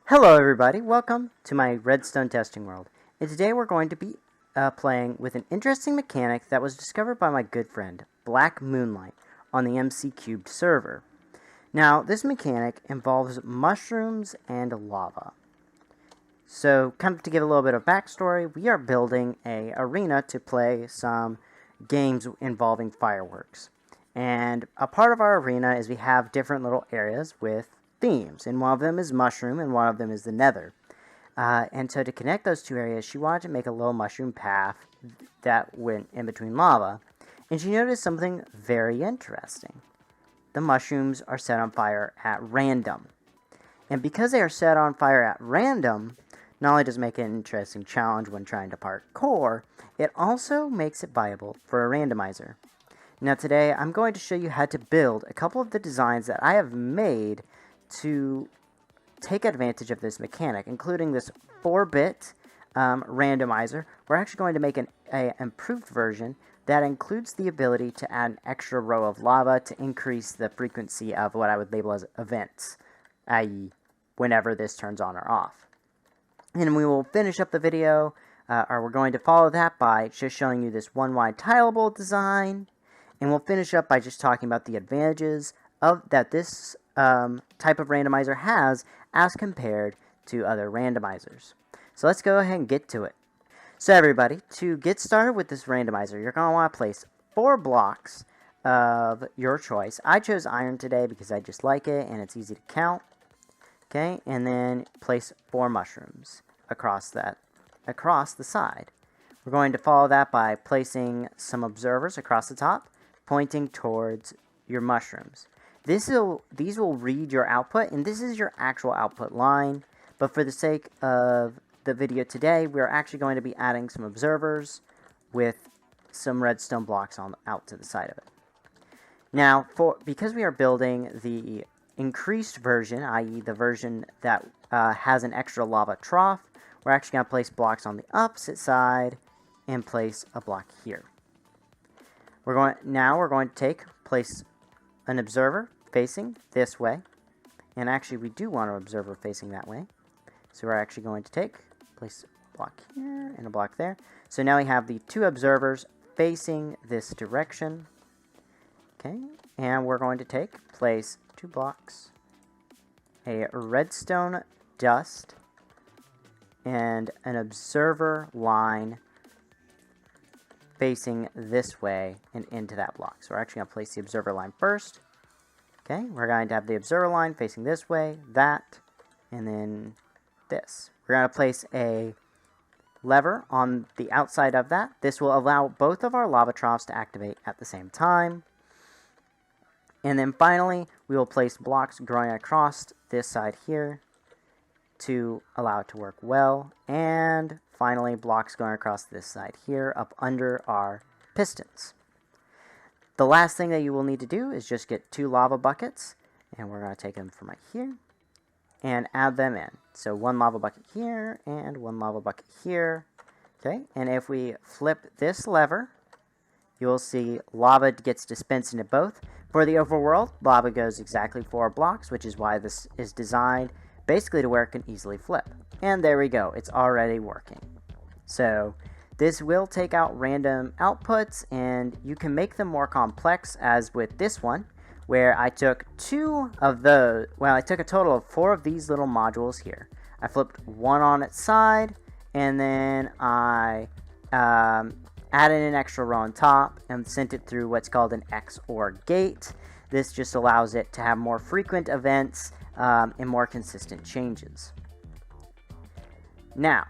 Hello everybody, welcome to my Redstone testing world. And today we're going to be playing with an interesting mechanic that was discovered by my good friend, Black Moonlight, on the MC Cubed server. Now, this mechanic involves mushrooms and lava. So, kind of to give a little bit of backstory, we are building a arena to play some games involving fireworks. And a part of our arena is we have different little areas with themes, and one of them is mushroom, and one of them is the nether. And so to connect those two areas, she wanted to make a little mushroom path that went in between lava, and she noticed something very interesting. The mushrooms are set on fire at random. And because they are set on fire at random, not only does it make it an interesting challenge when trying to parkour, it also makes it viable for a randomizer. Now today, I'm going to show you how to build a couple of the designs that I have made to take advantage of this mechanic, including this 4-bit randomizer. We're actually going to make an improved version that includes the ability to add an extra row of lava to increase the frequency of what I would label as events, i.e. whenever this turns on or off. And we will finish up the video, or we're going to follow that by just showing you this one-wide tileable design, and we'll finish up by just talking about the advantages of that this type of randomizer has as compared to other randomizers. So let's go ahead and get to it. So everybody, to get started with this randomizer, you're going to want to place 4 blocks of your choice. I chose iron today because I just like it and it's easy to count. Okay, and then place 4 mushrooms across the side. We're going to follow that by placing some observers across the top, pointing towards your mushrooms. These will read your output, and this is your actual output line, but for the sake of the video today, we're actually going to be adding some observers with some redstone blocks out to the side of it. Now, because we are building the increased version, i.e. the version that has an extra lava trough, we're actually going to place blocks on the opposite side and place a block here. We're going to place an observer facing this way, and actually we do want an observer facing that way, so we're actually going to place a block here and a block there. So now we have the 2 observers facing this direction. Okay, and we're going to place 2 blocks, a redstone dust, and an observer line facing this way and into that block. So we're actually going to place the observer line first. Okay, we're going to have the observer line facing this way, that, and then this. We're going to place a lever on the outside of that. This will allow both of our lava troughs to activate at the same time. And then finally, we will place blocks growing across this side here to allow it to work well. And finally, blocks going across this side here up under our pistons. The last thing that you will need to do is just get 2 lava buckets, and we're going to take them from right here and add them in. So 1 lava bucket here and 1 lava bucket here. Okay, and if we flip this lever, you will see lava gets dispensed into both. For the overworld, lava goes exactly 4 blocks, which is why this is designed basically to where it can easily flip. And there we go, it's already working. So this will take out random outputs, and you can make them more complex, as with this one, where I took 2 of those. Well, I took a total of 4 of these little modules here. I flipped 1 on its side, and then I added an extra row on top and sent it through what's called an XOR gate. This just allows it to have more frequent events and more consistent changes. Now,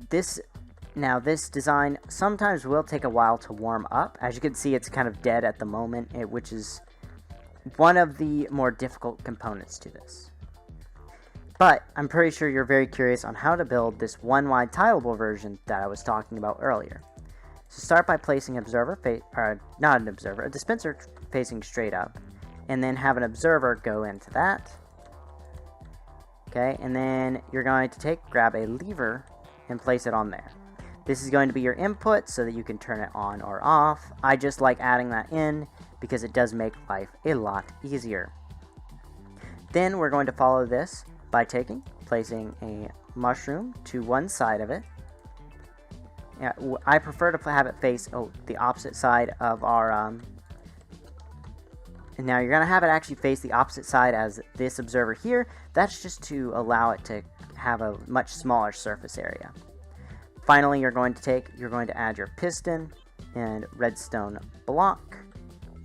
this design sometimes will take a while to warm up. As you can see, it's kind of dead at the moment, which is one of the more difficult components to this. But I'm pretty sure you're very curious on how to build this one-wide tileable version that I was talking about earlier. So start by placing a dispenser facing straight up, and then have an observer go into that. Okay, and then you're going to grab a lever and place it on there. This is going to be your input so that you can turn it on or off. I just like adding that in because it does make life a lot easier. Then we're going to follow this by taking placing a mushroom to one side of it. Yeah, I prefer to have it face the opposite side of our and now you're going to have it actually face the opposite side as this observer here. That's just to allow it to have a much smaller surface area. Finally, you're going to add your piston and redstone block,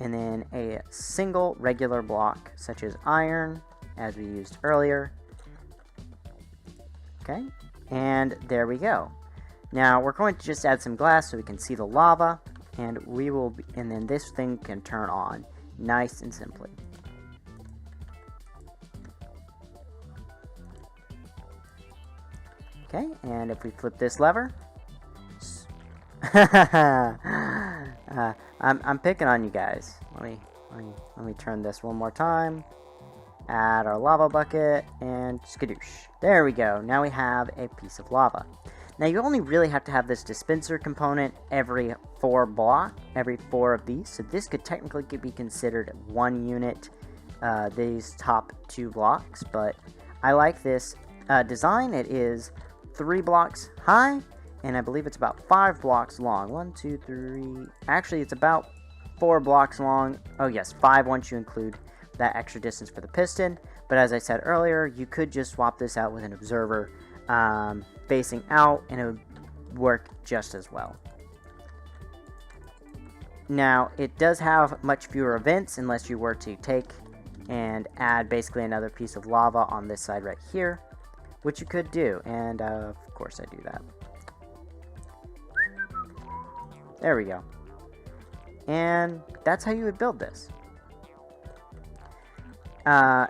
and then a single regular block such as iron, as we used earlier. Okay, and there we go. Now we're going to just add some glass so we can see the lava, and and then this thing can turn on nice and simply. Okay, and if we flip this lever, I'm picking on you guys. Let me turn this one more time. Add our lava bucket and skadoosh. There we go. Now we have a piece of lava. Now you only really have to have this dispenser component every 4 of these. So this could technically be considered 1 unit, these top 2 blocks. But I like this design. It is 3 blocks high, and I believe it's about 5 blocks long. 1, 2, 3. Actually, it's about 4 blocks long. Oh yes, 5 once you include that extra distance for the piston. But as I said earlier, you could just swap this out with an observer facing out, and it would work just as well. Now, it does have much fewer events unless you were to take and add basically another piece of lava on this side right here, which you could do, and of course I do that. There we go. And that's how you would build this.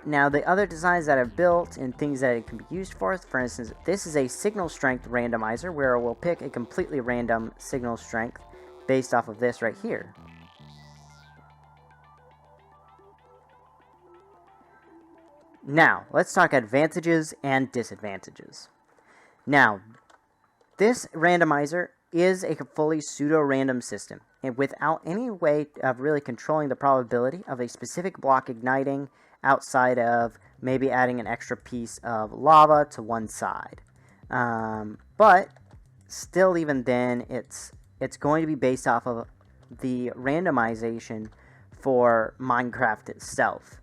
Now, the other designs that I've built and things that it can be used for instance, this is a signal strength randomizer where we'll pick a completely random signal strength based off of this right here. Now, let's talk advantages and disadvantages. Now, this randomizer is a fully pseudo-random system, and without any way of really controlling the probability of a specific block igniting outside of maybe adding an extra piece of lava to one side. But still, even then, it's going to be based off of the randomization for Minecraft itself.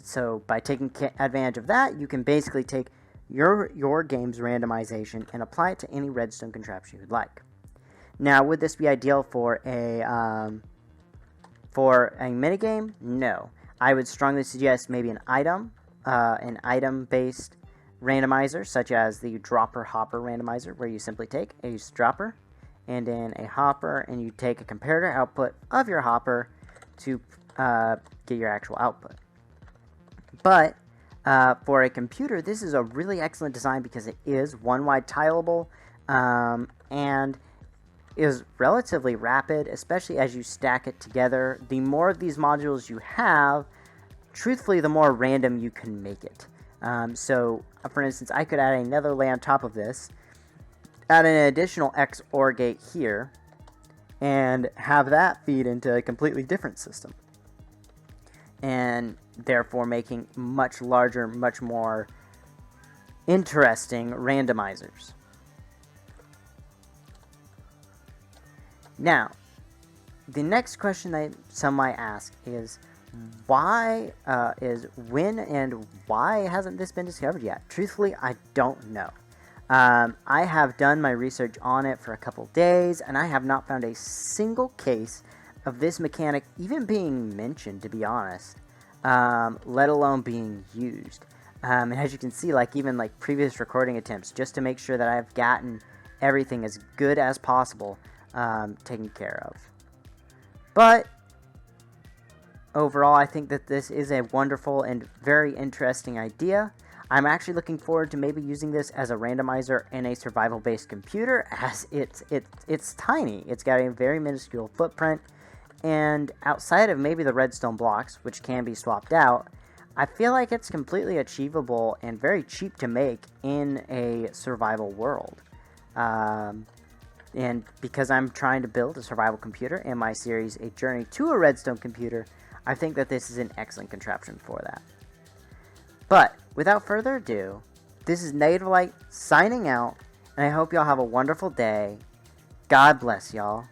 So by taking advantage of that, you can basically take your game's randomization and apply it to any redstone contraption you would like. Now, would this be ideal for a minigame? No. I would strongly suggest maybe an item-based randomizer, such as the dropper hopper randomizer, where you simply take a dropper and then a hopper, and you take a comparator output of your hopper to get your actual output. But for a computer, this is a really excellent design because it is one-wide tileable and is relatively rapid, especially as you stack it together. The more of these modules you have, truthfully, the more random you can make it. So, for instance, I could add another layer on top of this, add an additional XOR gate here, and have that feed into a completely different system. And therefore making much larger, much more interesting randomizers. Now, the next question that some might ask is, when and why hasn't this been discovered yet? Truthfully, I don't know. I have done my research on it for a couple days, and I have not found a single case of this mechanic even being mentioned, to be honest, let alone being used. And as you can see, even previous recording attempts, just to make sure that I've gotten everything as good as possible taken care of. But overall, I think that this is a wonderful and very interesting idea. I'm actually looking forward to maybe using this as a randomizer in a survival-based computer, as it's tiny. It's got a very minuscule footprint, and outside of maybe the redstone blocks, which can be swapped out, I feel like it's completely achievable and very cheap to make in a survival world. And because I'm trying to build a survival computer in my series, A Journey to a Redstone Computer, I think that this is an excellent contraption for that. But, without further ado, This is Native Light signing out, and I hope y'all have a wonderful day. God bless y'all.